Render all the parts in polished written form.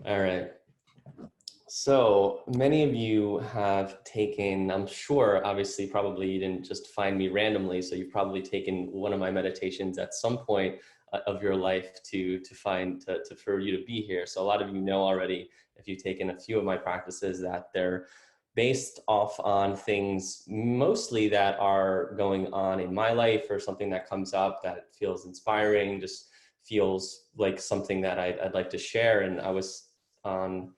All right. So many of you have taken, I'm sure, obviously, probably you didn't just find me randomly. So you've probably taken one of my meditations at some point of your life for you to be here. So a lot of you know already, if you've taken a few of my practices, that they're based off on things mostly that are going on in my life or something that comes up that feels inspiring, just feels like something that I'd like to share. And I was on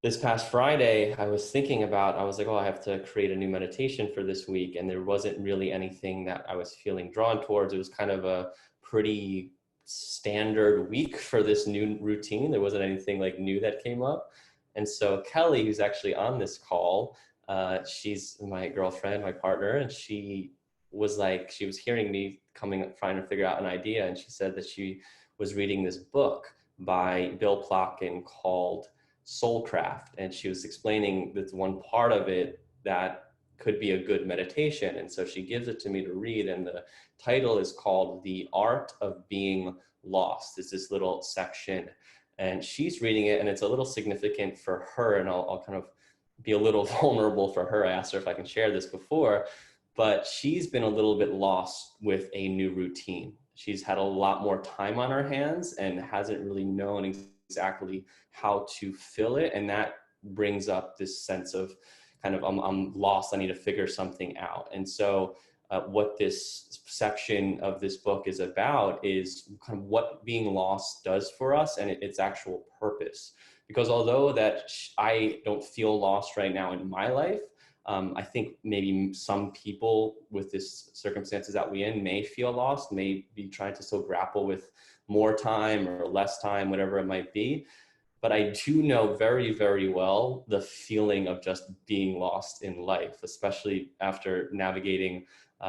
this past Friday, I was thinking about, I was like, oh, I have to create a new meditation for this week. And there wasn't really anything that I was feeling drawn towards. It was kind of a pretty standard week for this new routine. There wasn't anything like new that came up. And so Kelly, who's actually on this call, she's my girlfriend, my partner, and she was like, she was hearing me trying to figure out an idea. And she said that she was reading this book by Bill Plotkin called Soulcraft, and she was explaining this one part of it that could be a good meditation. And so she gives it to me to read, and the title is called The Art of Being Lost. It's this little section, and she's reading it, and it's a little significant for her, and I'll kind of be a little vulnerable for her. I asked her if I can share this before, but she's been a little bit lost with a new routine. She's had a lot more time on her hands and hasn't really known exactly how to fill it. And that brings up this sense of kind of, I'm lost, I need to figure something out. And so what this section of this book is about is kind of what being lost does for us and its actual purpose. Because although that I don't feel lost right now in my life, I think maybe some people with this circumstances that we in may feel lost, may be trying to still grapple with more time or less time, whatever it might be. But I do know very, very well the feeling of just being lost in life, especially after navigating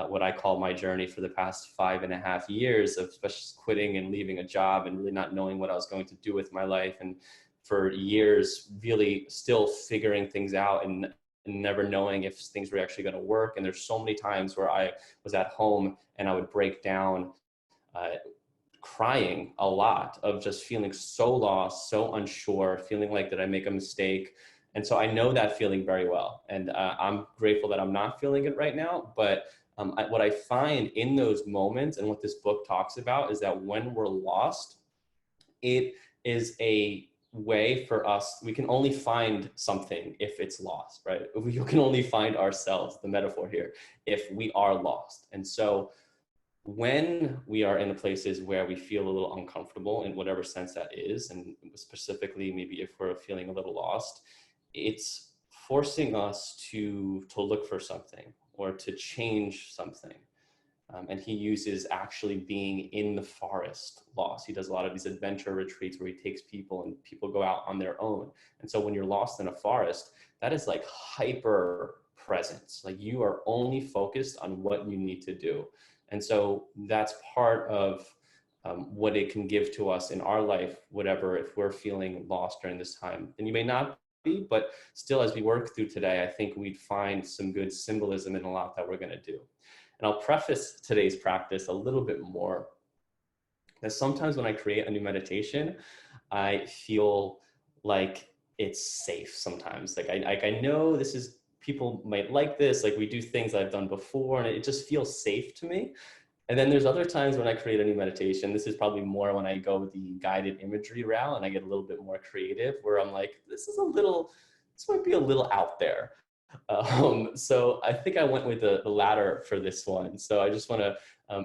what I call my journey for the past 5.5 years of especially quitting and leaving a job and really not knowing what I was going to do with my life. And for years, really still figuring things out and never knowing if things were actually going to work. And there's so many times where I was at home and I would break down crying a lot, of just feeling so lost, so unsure, feeling like, did I make a mistake? And so I know that feeling very well. And I'm grateful that I'm not feeling it right now. But what I find in those moments, and what this book talks about, is that when we're lost, it is a way for us, we can only find something if it's lost, right? We can only find ourselves, the metaphor here, if we are lost. And so when we are in places where we feel a little uncomfortable in whatever sense that is, and specifically maybe if we're feeling a little lost, it's forcing us to look for something or to change something. And he uses actually being in the forest lost. He does a lot of these adventure retreats where he takes people and people go out on their own. And so when you're lost in a forest, that is like hyper presence. Like you are only focused on what you need to do. And so that's part of what it can give to us in our life, whatever, if we're feeling lost during this time. And you may not be, but still, as we work through today, I think we'd find some good symbolism in a lot that we're going to do. And I'll preface today's practice a little bit more, because sometimes when I create a new meditation, I feel like it's safe sometimes. Like I know this is, people might like this, like we do things I've done before, and it just feels safe to me. And then there's other times when I create a new meditation, this is probably more when I go the guided imagery route and I get a little bit more creative, where I'm like, this might be a little out there. So I think I went with the latter for this one. So I just want to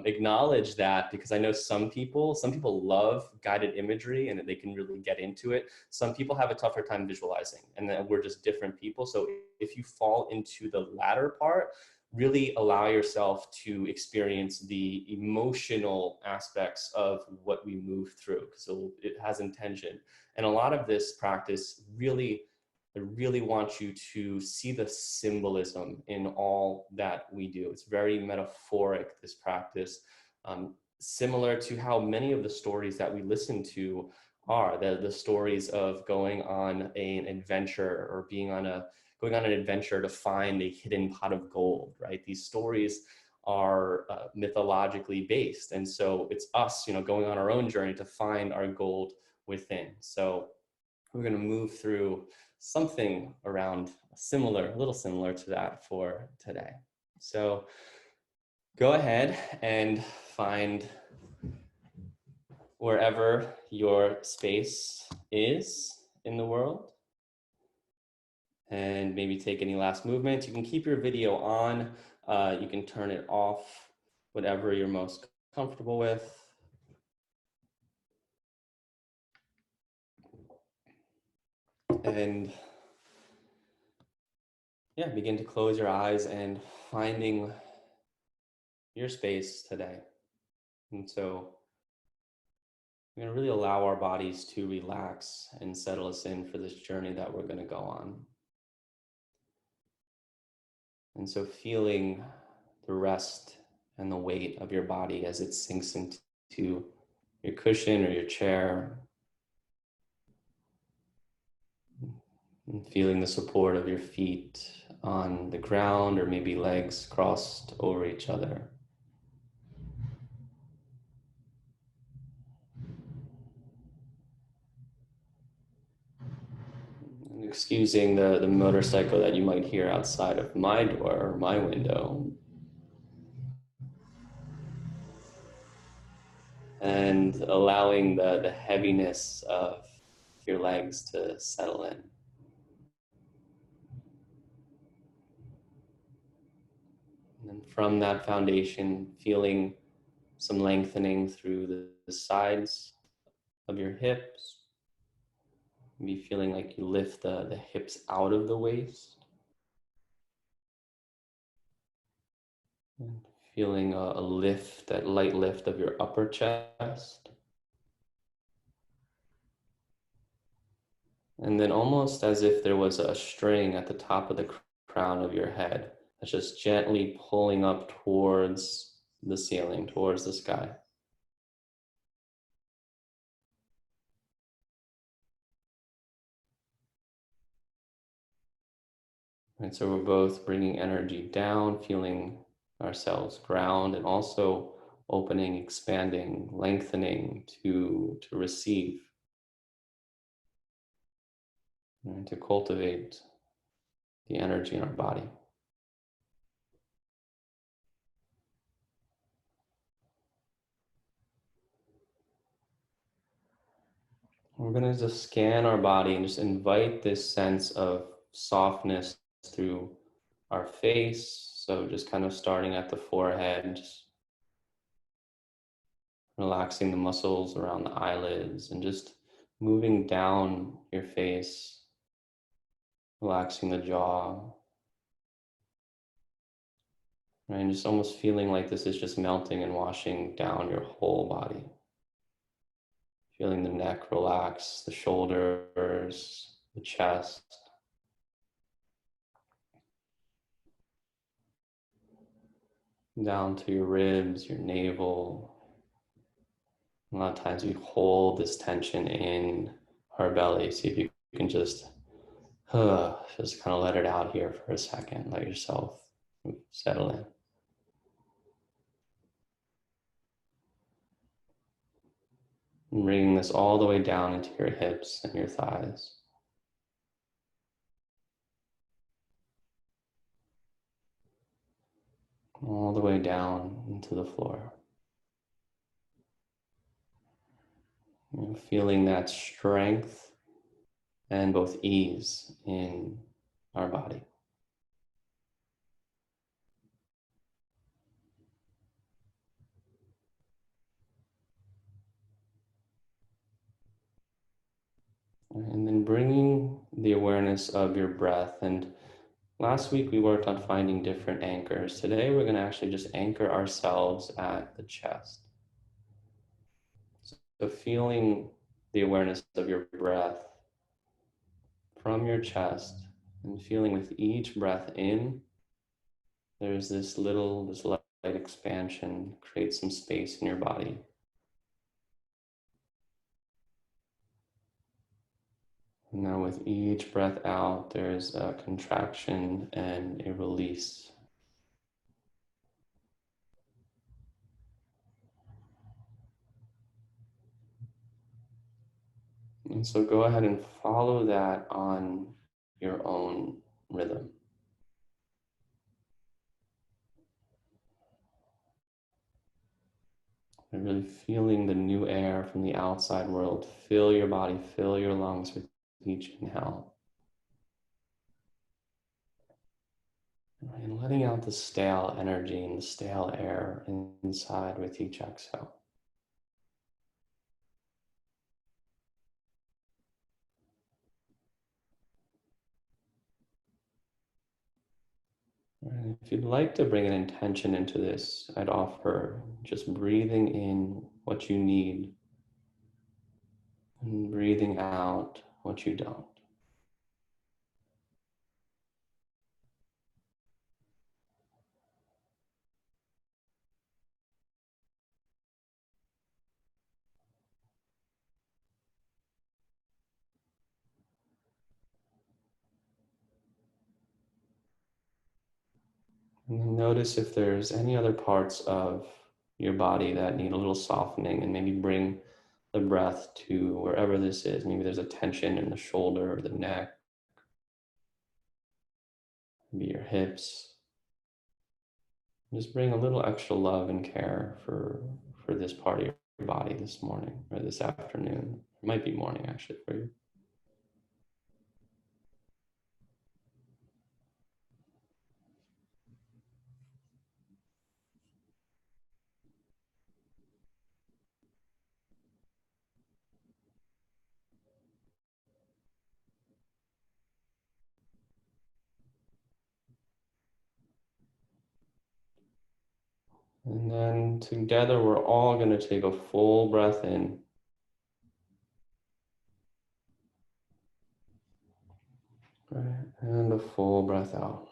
acknowledge that, because I know some people love guided imagery and they can really get into it. Some people have a tougher time visualizing, and then we're just different people. So if you fall into the latter part, really allow yourself to experience the emotional aspects of what we move through. So it has intention. And a lot of this practice I really want you to see the symbolism in all that we do. It's very metaphoric, this practice, similar to how many of the stories that we listen to are the stories of going on an adventure or going on an adventure to find a hidden pot of gold, right? These stories are mythologically based. And so it's us, going on our own journey to find our gold within. So we're going to move through something around a little similar to that for today. So go ahead and find wherever your space is in the world, and maybe take any last movements. You can keep your video on, you can turn it off, whatever you're most comfortable with. And yeah, begin to close your eyes and finding your space today. And so we're going to really allow our bodies to relax and settle us in for this journey that we're going to go on. And so feeling the rest and the weight of your body as it sinks into your cushion or your chair, and feeling the support of your feet on the ground or maybe legs crossed over each other. And excusing the motorcycle that you might hear outside of my door or my window. And allowing the heaviness of your legs to settle in. And from that foundation, feeling some lengthening through the sides of your hips. Maybe feeling like you lift the hips out of the waist. And feeling a lift, that light lift of your upper chest. And then almost as if there was a string at the top of the crown of your head that's just gently pulling up towards the ceiling, towards the sky. Right, so we're both bringing energy down, feeling ourselves ground, and also opening, expanding, lengthening to receive, and to cultivate the energy in our body. We're going to just scan our body and just invite this sense of softness through our face. So just kind of starting at the forehead, just relaxing the muscles around the eyelids and just moving down your face, relaxing the jaw. Right, and just almost feeling like this is just melting and washing down your whole body. Feeling the neck relax, the shoulders, the chest. Down to your ribs, your navel. A lot of times we hold this tension in our belly. See if you can just kind of let it out here for a second. Let yourself settle in. And bringing this all the way down into your hips and your thighs. All the way down into the floor. Feeling that strength and both ease in our body. And then bringing the awareness of your breath. And last week we worked on finding different anchors. Today we're going to actually just anchor ourselves at the chest. So feeling the awareness of your breath from your chest and feeling with each breath in, there's this light expansion, create some space in your body. And now with each breath out, there's a contraction and a release. And so go ahead and follow that on your own rhythm. And really feeling the new air from the outside world fill your body, fill your lungs with each inhale. And letting out the stale energy and the stale air inside with each exhale. And if you'd like to bring an intention into this, I'd offer just breathing in what you need and breathing out what you don't. And then notice if there's any other parts of your body that need a little softening, and maybe bring the breath to wherever this is. Maybe there's a tension in the shoulder or the neck, maybe your hips. Just bring a little extra love and care for this part of your body this morning or this afternoon. It might be morning actually for you. And then together we're all going to take a full breath in. Right, and a full breath out.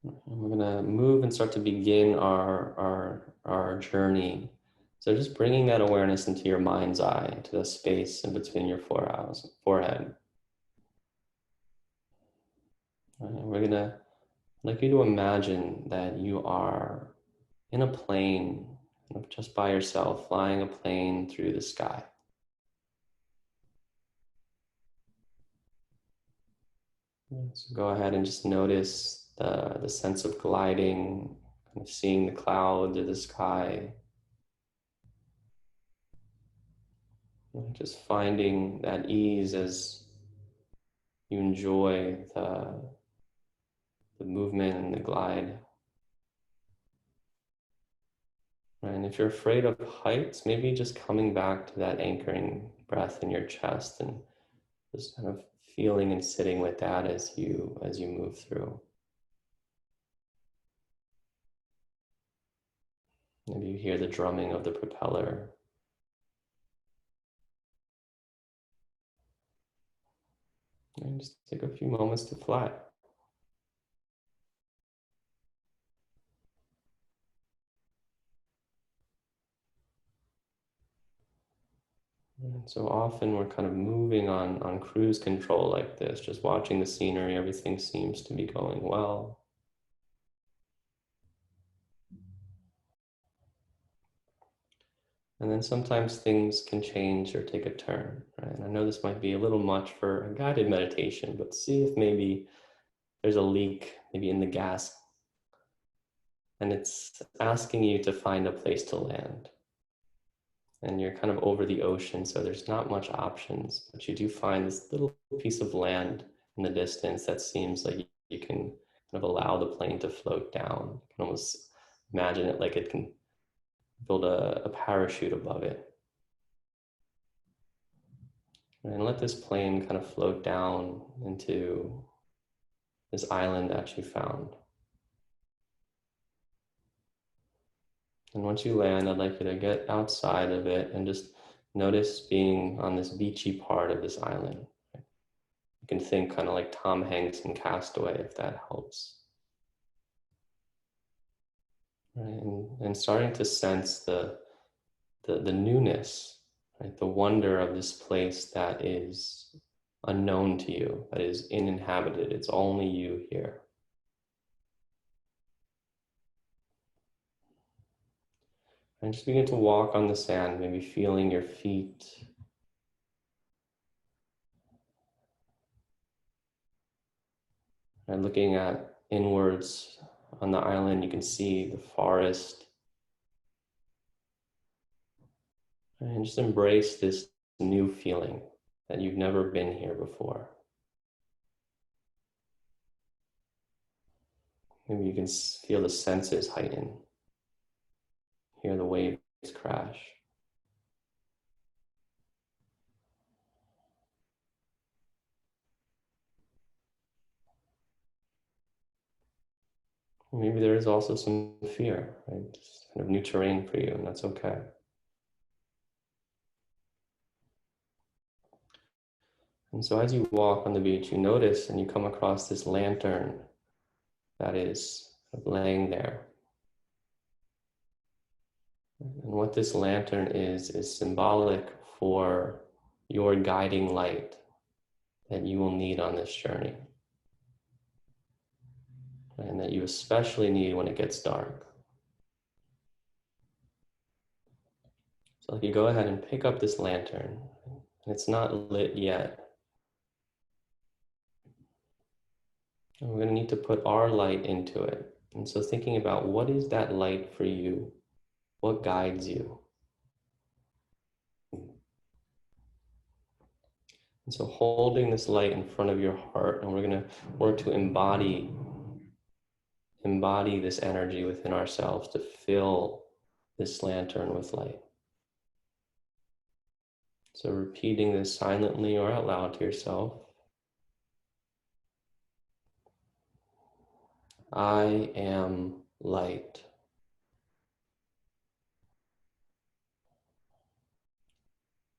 And we're going to move and start to begin our journey. So just bringing that awareness into your mind's eye, into the space in between your forehead. And we're going to like you to imagine that you are in a plane, just by yourself, flying a plane through the sky. So go ahead and just notice the sense of gliding, kind of seeing the clouds or the sky. Just finding that ease as you enjoy the movement and the glide. And if you're afraid of heights, maybe just coming back to that anchoring breath in your chest and just kind of feeling and sitting with that as you move through. Maybe you hear the drumming of the propeller. And just take a few moments to fly. And so often we're kind of moving on cruise control like this, just watching the scenery, everything seems to be going well. And then sometimes things can change or take a turn, right? And I know this might be a little much for a guided meditation, but see if maybe there's a leak, maybe in the gas, and it's asking you to find a place to land. And you're kind of over the ocean, so there's not much options, but you do find this little piece of land in the distance that seems like you can kind of allow the plane to float down. You can almost imagine it like it can build a parachute above it. And let this plane kind of float down into this island that you found. And once you land, I'd like you to get outside of it and just notice being on this beachy part of this island. You can think kind of like Tom Hanks in Castaway, if that helps. Right? And starting to sense the newness, right? The wonder of this place that is unknown to you, that is uninhabited. It's only you here. And just begin to walk on the sand, maybe feeling your feet. And looking at inwards on the island, you can see the forest. And just embrace this new feeling that you've never been here before. Maybe you can feel the senses heighten, hear the waves crash. Maybe there is also some fear, right? It's kind of new terrain for you, and that's okay. And so as you walk on the beach, you notice and you come across this lantern that is laying there. And what this lantern is symbolic for your guiding light that you will need on this journey. And that you especially need when it gets dark. So if you go ahead and pick up this lantern, and it's not lit yet, and we're going to need to put our light into it. And so thinking about what is that light for you? What guides you? And so holding this light in front of your heart, and we're going to work to embody this energy within ourselves to fill this lantern with light. So repeating this silently or out loud to yourself. I am light.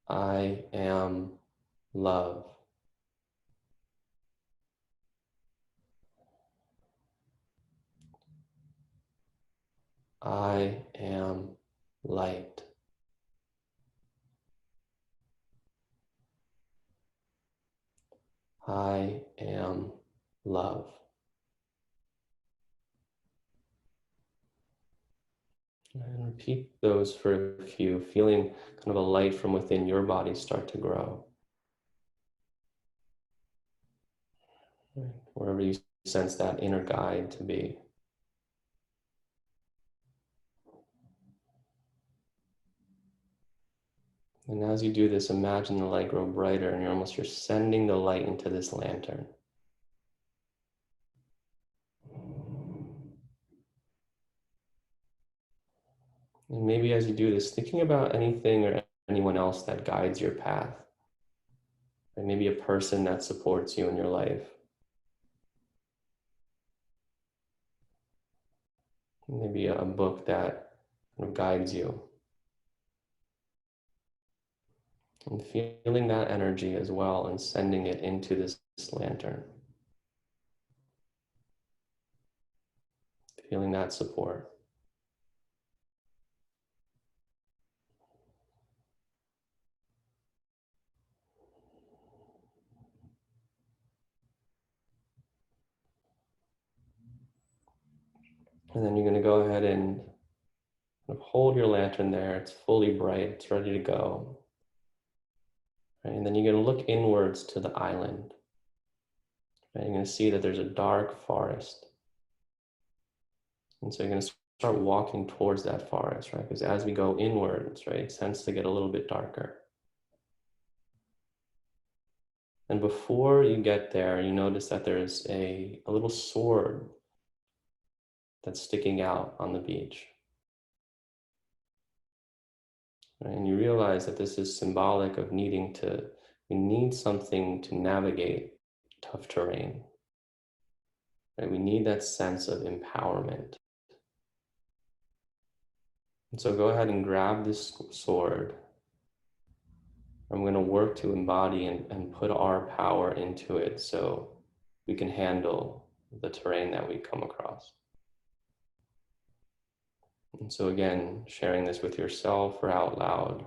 I am love. I am light. I am love. And repeat those for a few, feeling kind of a light from within your body start to grow. Wherever you sense that inner guide to be. And as you do this, imagine the light grow brighter and you're sending the light into this lantern. And maybe as you do this, thinking about anything or anyone else that guides your path. And maybe a person that supports you in your life. Maybe a book that kind of guides you. And feeling that energy as well and sending it into this lantern. Feeling that support. And then you're going to go ahead and hold your lantern there. It's fully bright. It's ready to go. Right? And then you're going to look inwards to the island. Right? You're going to see that there's a dark forest. And so you're going to start walking towards that forest, right? Because as we go inwards, right, it tends to get a little bit darker. And before you get there, you notice that there's a little sword that's sticking out on the beach. Right? And you realize that this is symbolic of we need something to navigate tough terrain. Right? We need that sense of empowerment. And so go ahead and grab this sword. I'm going to work to embody and put our power into it so we can handle the terrain that we come across. And so again, sharing this with yourself or out loud,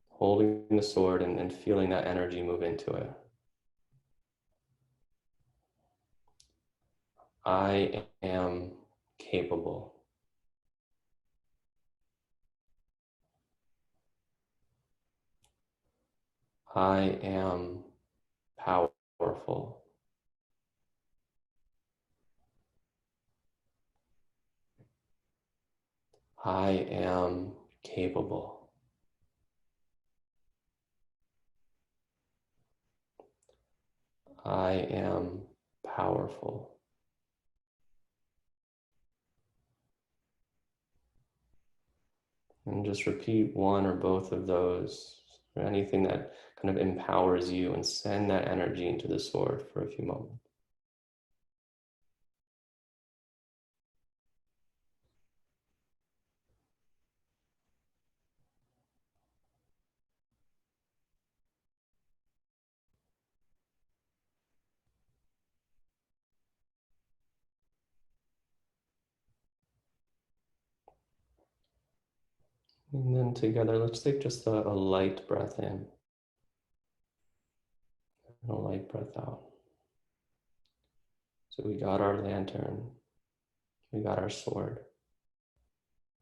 holding the sword and feeling that energy move into it. I am capable. I am powerful. I am capable. I am powerful. And just repeat one or both of those, or anything that kind of empowers you, and send that energy into the sword for a few moments. And then together, let's take just a light breath in and a light breath out. So we got our lantern, we got our sword,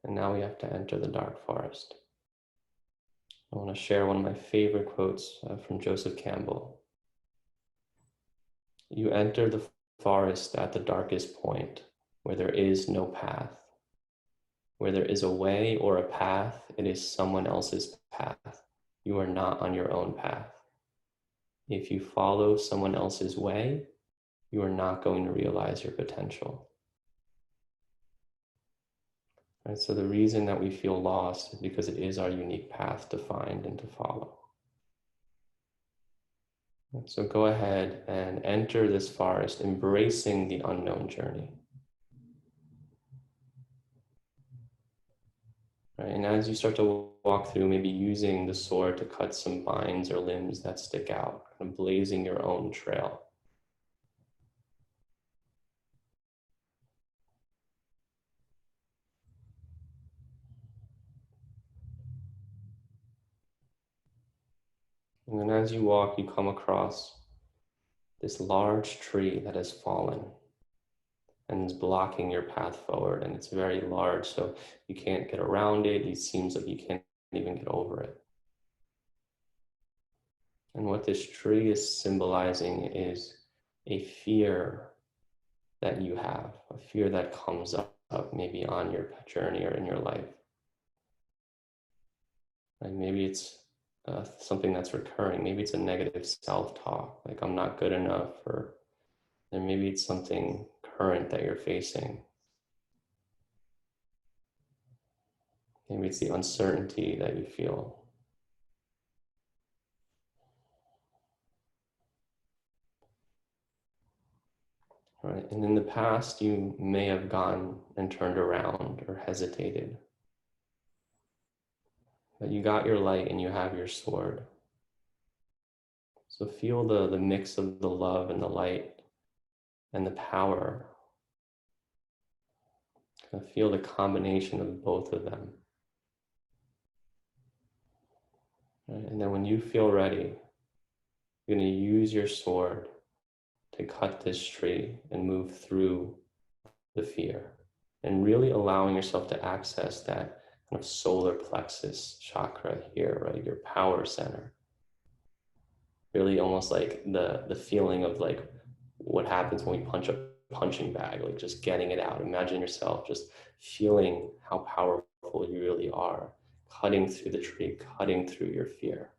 and now we have to enter the dark forest. I want to share one of my favorite quotes from Joseph Campbell. You enter the forest at the darkest point, where there is no path. Where there is a way or a path, it is someone else's path. You are not on your own path. If you follow someone else's way, you are not going to realize your potential. Right? So the reason that we feel lost is because it is our unique path to find and to follow. And so go ahead and enter this forest, embracing the unknown journey. Right? And as you start to walk through, maybe using the sword to cut some vines or limbs that stick out, kind of blazing your own trail. And then as you walk, you come across this large tree that has fallen and is blocking your path forward. And it's very large, so you can't get around it. It seems like you can't even get over it. And what this tree is symbolizing is a fear that you have, a fear that comes up maybe on your journey or in your life. Like maybe it's something that's recurring. Maybe it's a negative self-talk, like I'm not good enough, or then maybe it's something current that you're facing. Maybe it's the uncertainty that you feel. Right? And in the past, you may have gone and turned around or hesitated. But you got your light and you have your sword. So feel the mix of the love and the light and the power. Kind of feel the combination of both of them. Right? And then when you feel ready, you're going to use your sword to cut this tree and move through the fear, and really allowing yourself to access that kind of solar plexus chakra here, right? Your power center. Really almost like the feeling of like what happens when we punch a punching bag, like just getting it out. Imagine yourself just feeling how powerful you really are, cutting through the tree, cutting through your fear.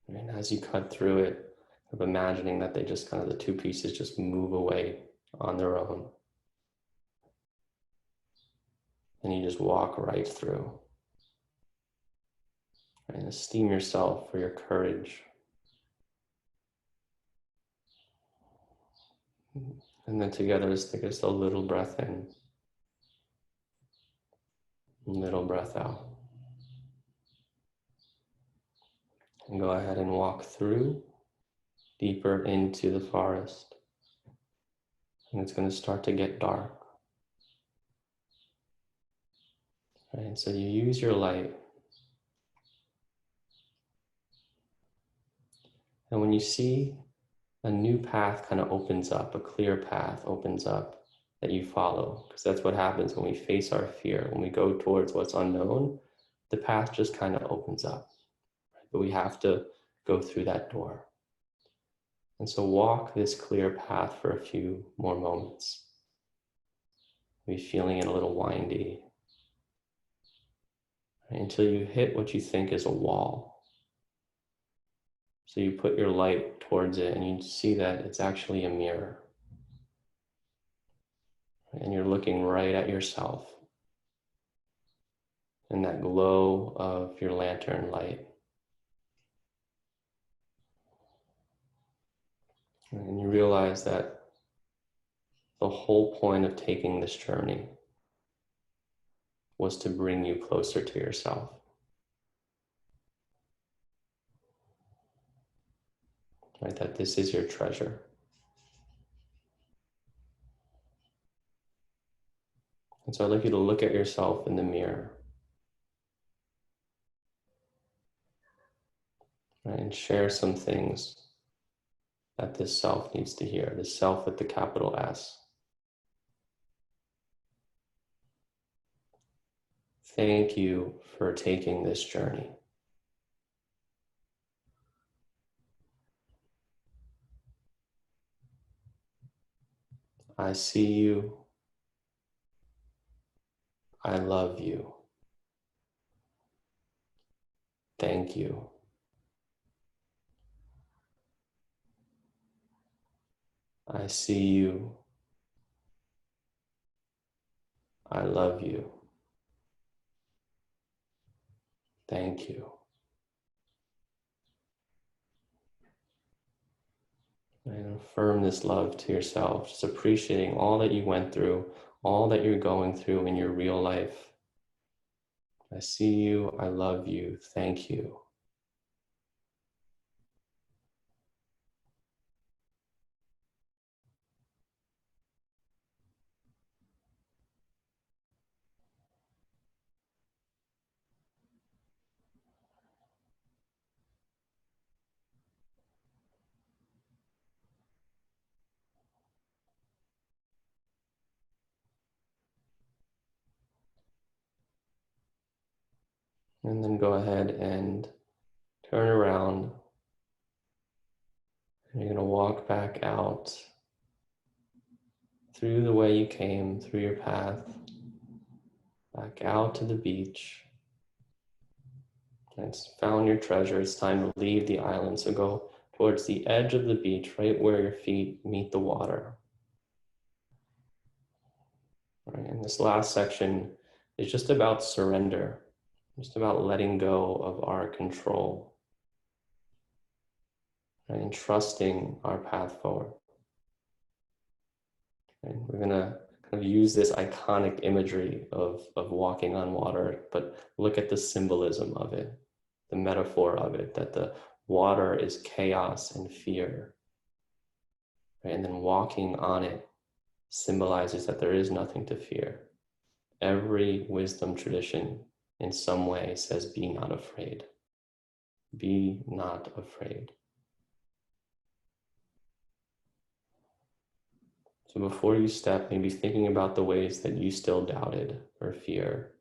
And as you cut through it, of imagining that they just kind of the two pieces just move away on their own. And you just walk right through. And esteem yourself for your courage. And then together, let's take just a little breath in, little breath out. And go ahead and walk through, deeper into the forest. And it's going to start to get dark. Right? So you use your light And when you see a new path kind of opens up, a clear path opens up that you follow, because that's what happens when we face our fear. When we go towards what's unknown, the path just kind of opens up, right? But we have to go through that door. And so walk this clear path for a few more moments. Maybe feeling it a little windy, right? Until you hit what you think is a wall. So you put your light towards it and you see that it's actually a mirror. And you're looking right at yourself in that glow of your lantern light. And you realize that the whole point of taking this journey was to bring you closer to yourself. Right? That this is your treasure. And so I'd like you to look at yourself in the mirror, right? And share some things that this self needs to hear, this self with the capital S. Thank you for taking this journey. I see you. I love you. Thank you. I see you. I love you. Thank you. And affirm this love to yourself, just appreciating all that you went through, all that you're going through in your real life. I see you. I love you. Thank you. And then go ahead and turn around. And you're going to walk back out through the way you came, through your path, back out to the beach. It's found your treasure. It's time to leave the island. So go towards the edge of the beach, right where your feet meet the water. Right, and this last section is just about surrender, just about letting go of our control, right, and trusting our path forward. And we're gonna kind of use this iconic imagery of walking on water, but look at the symbolism of it, the metaphor of it, that the water is chaos and fear, right? And then walking on it symbolizes that there is nothing to fear. Every wisdom tradition in some way says, be not afraid. Be not afraid. So before you step, maybe thinking about the ways that you still doubted or fear.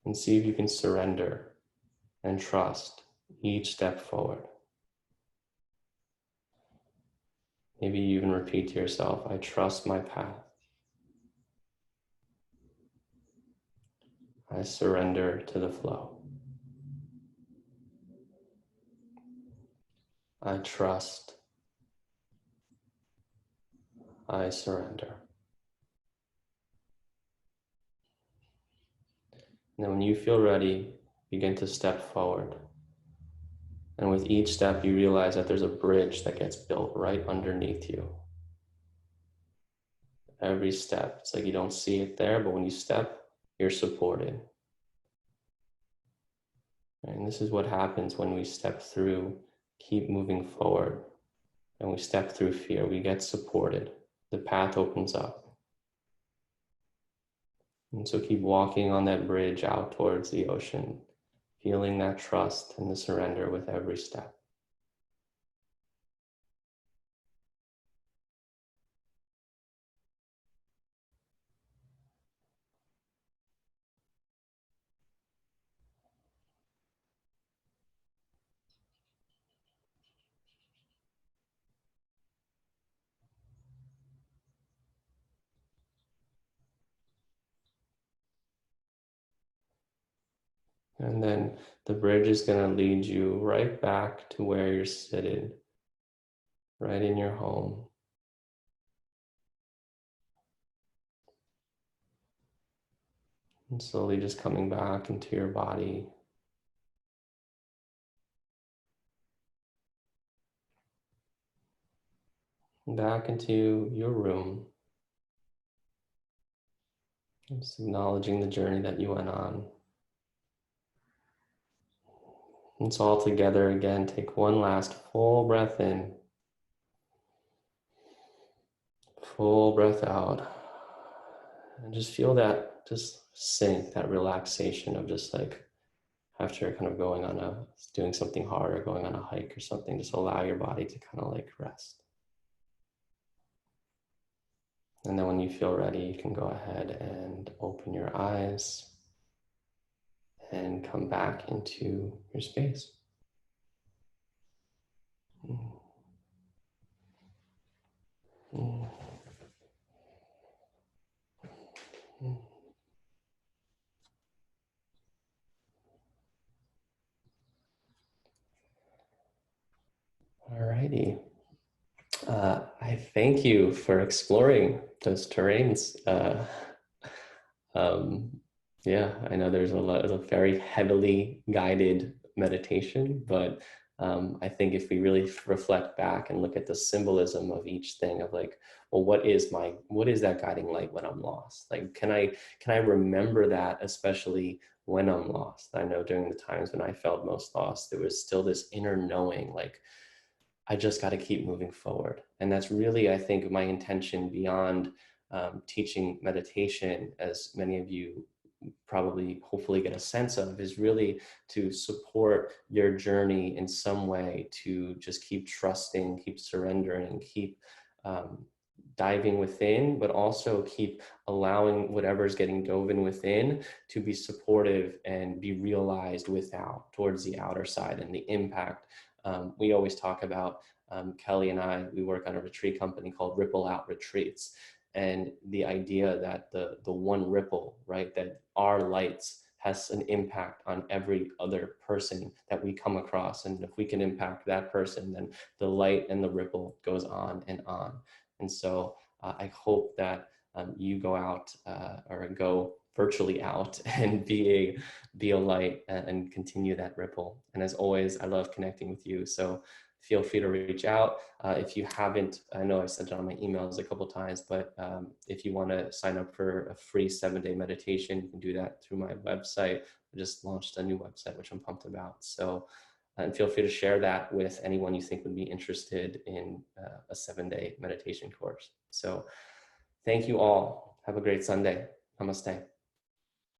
And see if you can surrender and trust each step forward. Maybe you even repeat to yourself, I trust my path. I surrender to the flow. I trust. I surrender. And then when you feel ready, begin to step forward. And with each step, you realize that there's a bridge that gets built right underneath you. Every step, it's like you don't see it there, but when you step, you're supported. And this is what happens when we step through, keep moving forward, and we step through fear. We get supported. The path opens up. And so keep walking on that bridge out towards the ocean. feeling that trust and the surrender with every step. And then the bridge is going to lead you right back to where you're seated, right in your home. And slowly just coming back into your body. Back into your room. Just acknowledging the journey that you went on. And so all together again, take one last full breath in. Full breath out. And just feel that just sink, that relaxation of just like after kind of doing something hard or going on a hike or something, just allow your body to kind of like rest. And then when you feel ready, you can go ahead and open your eyes and come back into your space. Alrighty. I thank you for exploring those terrains. Um, yeah, I know there's a very heavily guided meditation, but I think if we really reflect back and look at the symbolism of each thing of like, well, what is that guiding light when I'm lost? Like, can I remember that, especially when I'm lost? I know during the times when I felt most lost, there was still this inner knowing, like, I just got to keep moving forward. And that's really, I think, my intention beyond teaching meditation, as many of you probably hopefully get a sense of, is really to support your journey in some way, to just keep trusting, keep surrendering, keep diving within, but also keep allowing whatever's getting dove in within to be supportive and be realized without, towards the outer side, and the impact. We always talk about, Kelly and I, we work on a retreat company called Ripple Out Retreats. And the idea that the one ripple, right, that our lights has an impact on every other person that we come across. And if we can impact that person, then the light and the ripple goes on and on. And so I hope that you go out or go virtually out and be a light and continue that ripple. And as always, I love connecting with you. So feel free to reach out. If you haven't, I know I sent it on my emails a couple of times, but if you want to sign up for a free 7-day meditation, you can do that through my website. I just launched a new website, which I'm pumped about. So, and feel free to share that with anyone you think would be interested in a 7-day meditation course. So thank you all. Have a great Sunday. Namaste.